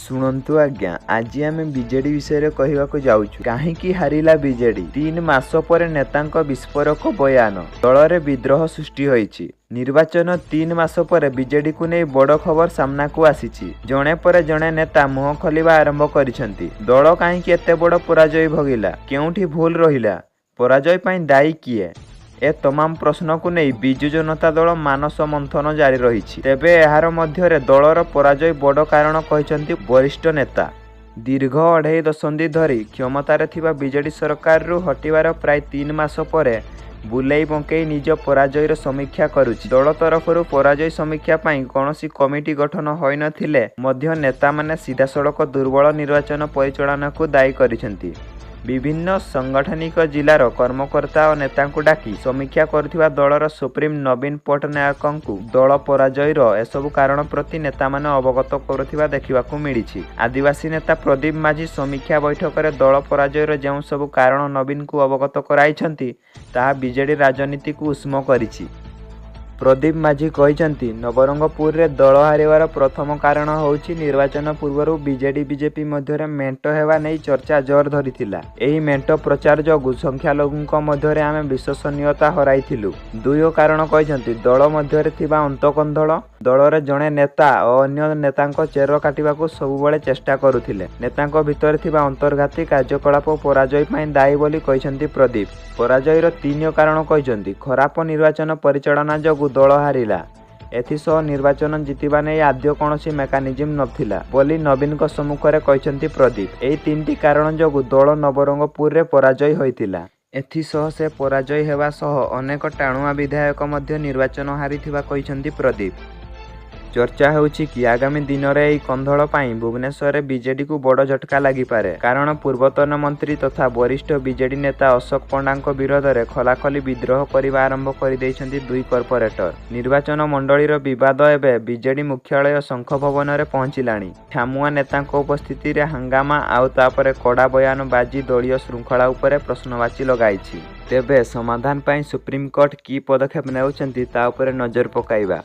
शुणु आज्ञा आज आम बीजेडी विषय कहवाक जाऊँ कहीं हारिला बीजेडी 3 मास पर नेता विस्फोरक बयान दल में विद्रोह सृष्टि होईछि। निर्वाचन 3 मास पर बीजेडी को नहीं बड़ खबर सामना को आसी जड़े पर जड़े नेता मुह खोलिबा आरंभ करिसेंति। दल कहीं एते बड़ पराजय भोगिला केउठी भूल रहिला पराजय पई दायी किए ए तमाम प्रश्न को नहीं बिजु जनता दल मानस मंथन जारी रही। तेबे एहार मध्यरे दलर पराजय बड़ कारण कहते वरिष्ठ नेता। दीर्घ 2.5 दशंधि धरी क्षमतार थिबा बीजेडी सरकार रु हटिवार प्राय 3 मास पर बुलाई बंकई निज पराजयर समीक्षा करुछि। दल तरफरु पराजय समीक्षा पाई कौनसी कमिटी गठन होई नथिले मध्य नेता माने सीधा सड़क दुर्बल निर्वाचन परिचालना को दायी करिसेंति। विभिन्न सांगठनिक जिलार कर्मकर्ता और नेता डाकी समीक्षा करुथिबा दलर सुप्रीम नवीन पट्टनायक दल पराजयर एसबु कारण प्रति नेता माने अवगत करुथिबा देखिबाकू मिलिछि। आदिवासी नेता प्रदीप माझी समीक्षा बैठक में दल पराजयर जो सबु कारण नवीन को अवगत कराइछंती ताहा बीजेडी राजनीति को उष्म करिछि। प्रदीप माझी कहते नवरंगपुर रे दल हारिवार प्रथम कारण होउछि निर्वाचन पूर्व बीजेडी बीजेपी मध्य मेंट हेवा नहीं चर्चा जोर धरिथिला। एही मेंट प्रचार जोगु संख्यालघुंक मध्य आमे विश्वसनीयता हराइथिलु। दुयो कारण कहते दल मध्य थिबा अंतकंदल दलर जड़े नेता और अन्य नेतांक चेर काटिबाकू सबुबले चेष्टा करुथिले। नेतांक भितर थिबा अंतर्घाती कार्यकलाप पराजय पई दायी बोली कहते प्रदीप। पराजयर 3 कारण कहते खराब निर्वाचन परिचालना जोगु दल हारिला एथिसह निर्वाचन जितिबा नै आद्य कौनसी मेकानिजम नथिला बोली नवीन को सम्मुखरे कहते प्रदीप। एही 3टी कारण जोगु दल नवरंगपुर रे पराजय होइतिला। एथिसह से पराजय हेबा सह अनेक टाणुआ विधायक मध्य निर्वाचन हारिथिबा कहते प्रदीप। चर्चा होउछि कि आगामी दिन में यह कंधल पाई भुवनेश्वर में बीजेडी को बड़ झटका लगी पारे कारण पूर्वतन मंत्री तथा वरिष्ठ बीजेडी नेता अशोक पंडा विरोध में खलाखली विद्रोह करने आरंभ कर दुई कॉर्पोरेटर। निर्वाचन मंडलीर विवाद एवं बीजेडी मुख्यालय शंख भवन में पहुंचलानी। ठामुआ नेता उपस्थिति रे हंगामा आउ तापरे कड़ा बयान बाजी दलीय श्रृंखला उपरे प्रश्नवाची लगाइछि। तेबे समाधान पाई सुप्रीमकोर्ट की पदक्षेप नेउछंती ता उपरे नजर पकाइबा।